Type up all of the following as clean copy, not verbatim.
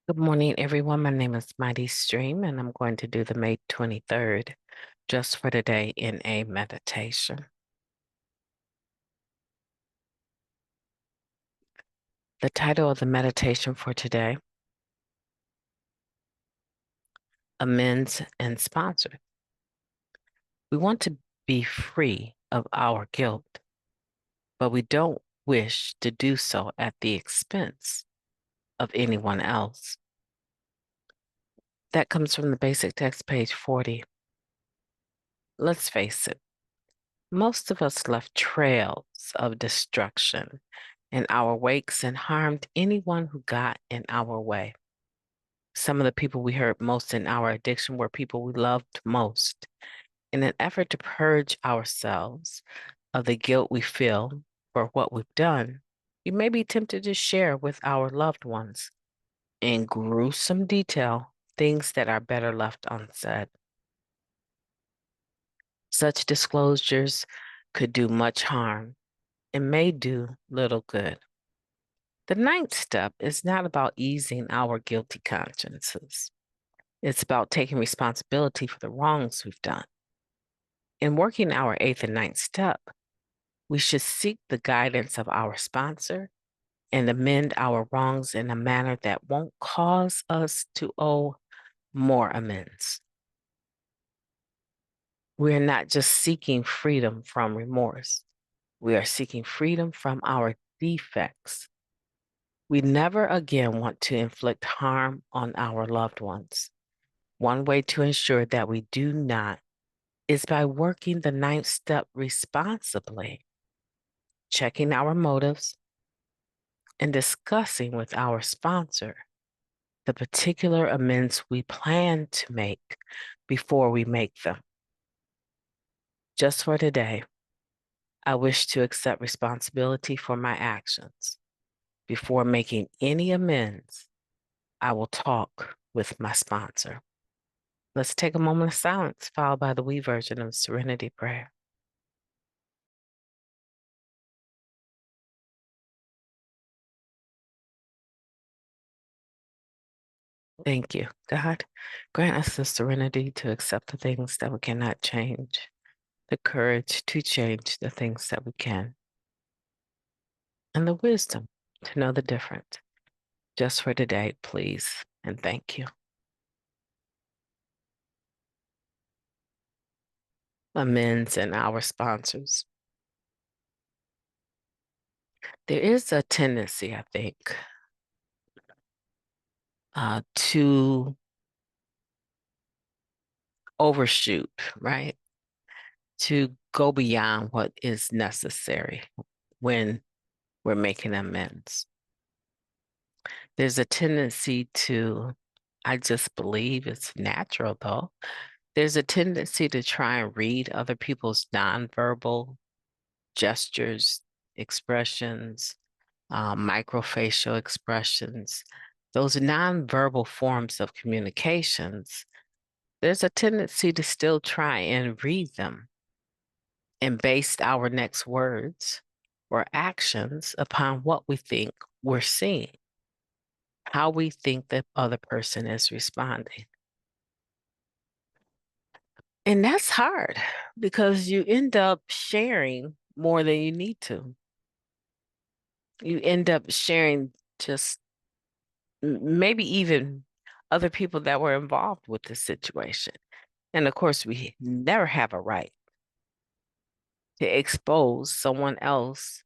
Good morning, everyone. My name is MightyStream, and I'm going to do the May 23rd just for today in a meditation. The title of the meditation for today, Amends and Sponsored. We want to be free of our guilt, but we don't wish to do so at the expense of anyone else. That comes from the basic text, page 40. Let's face it, most of us left trails of destruction in our wakes and harmed anyone who got in our way. Some of the people we hurt most in our addiction were people we loved most. In an effort to purge ourselves of the guilt we feel for what we've done, you may be tempted to share with our loved ones in gruesome detail things that are better left unsaid. Such disclosures could do much harm and may do little good. The ninth step is not about easing our guilty consciences. It's about taking responsibility for the wrongs we've done. In working our eighth and ninth step, we should seek the guidance of our sponsor and amend our wrongs in a manner that won't cause us to owe more amends. We are not just seeking freedom from remorse. We are seeking freedom from our defects. We never again want to inflict harm on our loved ones. One way to ensure that we do not is by working the ninth step responsibly, checking our motives, and discussing with our sponsor the particular amends we plan to make before we make them. Just for today, I wish to accept responsibility for my actions. Before making any amends, I will talk with my sponsor. Let's take a moment of silence, followed by the we version of Serenity Prayer. Thank you, God. Grant us the serenity to accept the things that we cannot change, the courage to change the things that we can, and the wisdom to know the difference. Just for today, please, and thank you. Amends and our sponsors. There is a tendency, I think, to overshoot, right? To go beyond what is necessary when we're making amends. There's a tendency to, I just believe it's natural though, there's a tendency to try and read other people's nonverbal gestures, expressions, microfacial expressions, those nonverbal forms of communications. There's a tendency to still try and read them and base our next words or actions upon what we think we're seeing, how we think the other person is responding. And that's hard because you end up sharing more than you need to. You end up sharing just maybe even other people that were involved with the situation. And of course, we never have a right to expose someone else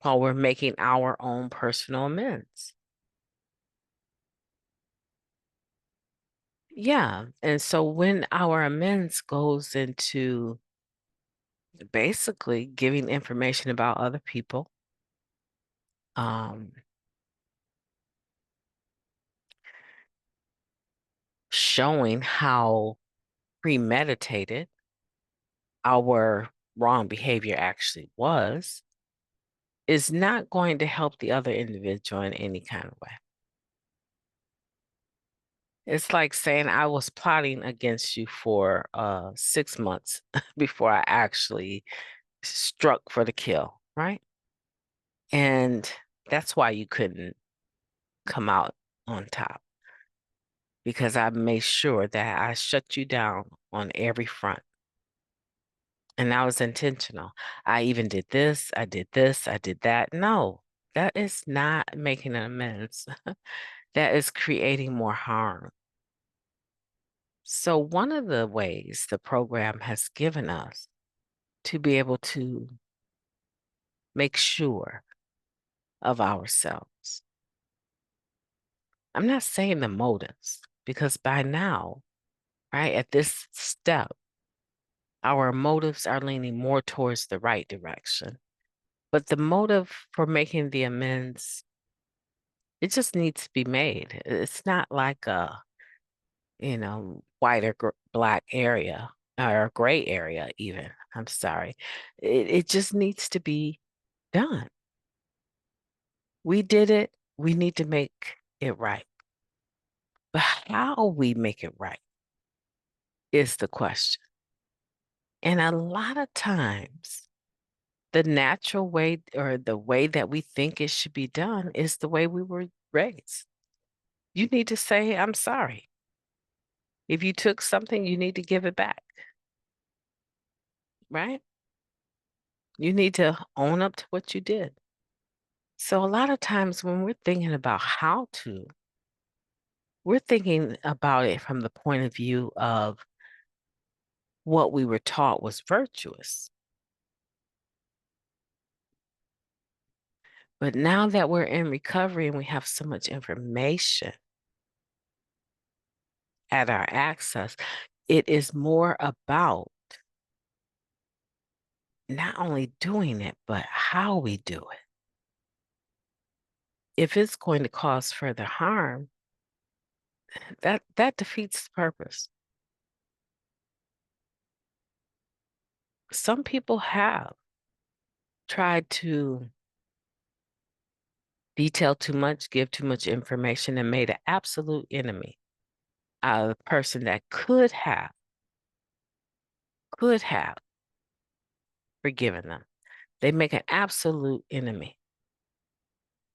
while we're making our own personal amends. Yeah. And so when our amends goes into basically giving information about other people, um, showing how premeditated our wrong behavior actually was, is not going to help the other individual in any kind of way. It's like saying I was plotting against you for 6 months before I actually struck for the kill, right? And that's why you couldn't come out on top because I made sure that I shut you down on every front. And that was intentional. I even did this, I did this, I did that. No, that is not making an amends. That is creating more harm. So, one of the ways the program has given us to be able to make sure of ourselves. I'm not saying the motives, because by now, right, at this step, our motives are leaning more towards the right direction. But the motive for making the amends, it just needs to be made. It's not like a, white or black area or a gray area even. I'm sorry. It just needs to be done. We did it. We need to make it right. But how we make it right is the question. And a lot of times, the natural way or the way that we think it should be done is the way we were raised. You need to say, I'm sorry. If you took something, you need to give it back, right? You need to own up to what you did. So, a lot of times when we're thinking about how to, we're thinking about it from the point of view of what we were taught was virtuous. But now that we're in recovery and we have so much information at our access, it is more about not only doing it, but how we do it. If it's going to cause further harm, that defeats the purpose. Some people have tried to detail too much, give too much information, and made an absolute enemy out of a person that could have forgiven them. They make an absolute enemy.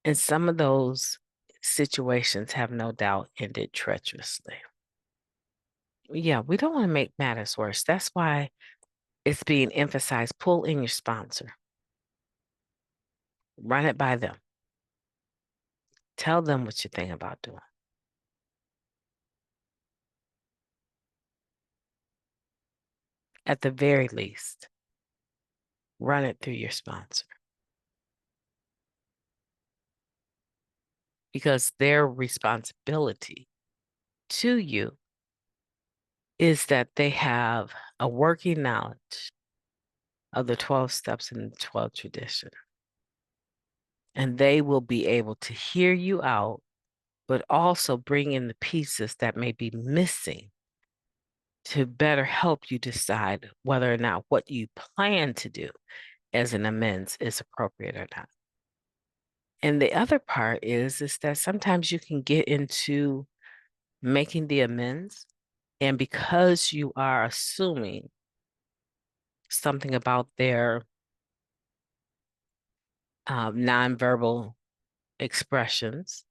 And some of those situations have no doubt ended treacherously. Yeah, we don't want to make matters worse. That's why it's being emphasized. Pull in your sponsor, run it by them, tell them what you think about doing. At the very least, run it through your sponsor because their responsibility to you is that they have a working knowledge of the 12 steps in the 12 tradition. And they will be able to hear you out, but also bring in the pieces that may be missing to better help you decide whether or not what you plan to do as an amends is appropriate or not. And the other part is that sometimes you can get into making the amends, and because you are assuming something about their nonverbal expressions,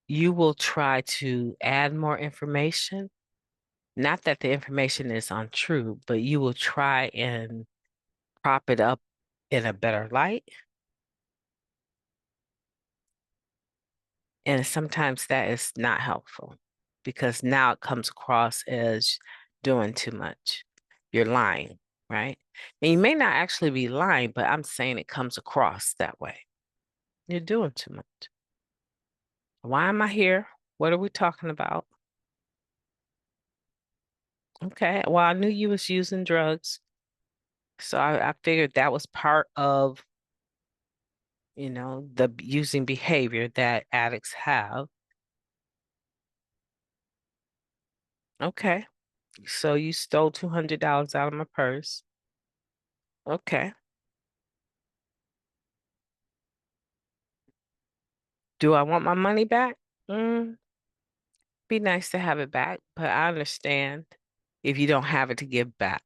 you will try to add more information. Not that the information is untrue, but you will try and prop it up in a better light. And sometimes that is not helpful because now it comes across as doing too much. You're lying, right? And you may not actually be lying, but I'm saying it comes across that way. You're doing too much. Why am I here? What are we talking about? Okay, well, I knew you was using drugs. So I figured that was part of, the using behavior that addicts have. Okay. So you stole $200 out of my purse. Okay. Do I want my money back? Mm, be nice to have it back, but I understand if you don't have it to give back.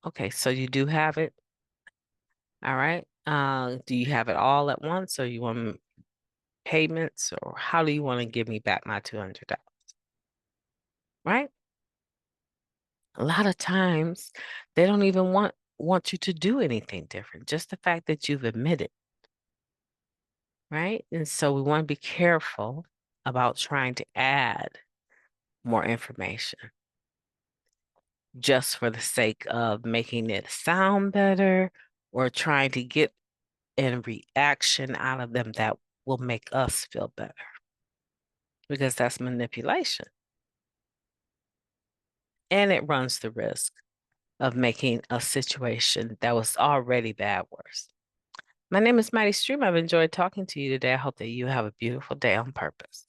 Okay, so you do have it. All right. Do you have it all at once, or you want payments, or how do you want to give me back my $200? Right? A lot of times they don't even want you to do anything different. Just the fact that you've admitted, right? And so we want to be careful about trying to add more information just for the sake of making it sound better or trying to get a reaction out of them that will make us feel better, because that's manipulation. And it runs the risk of making a situation that was already bad worse. My name is MightyStream. I've enjoyed talking to you today. I hope that you have a beautiful day on purpose.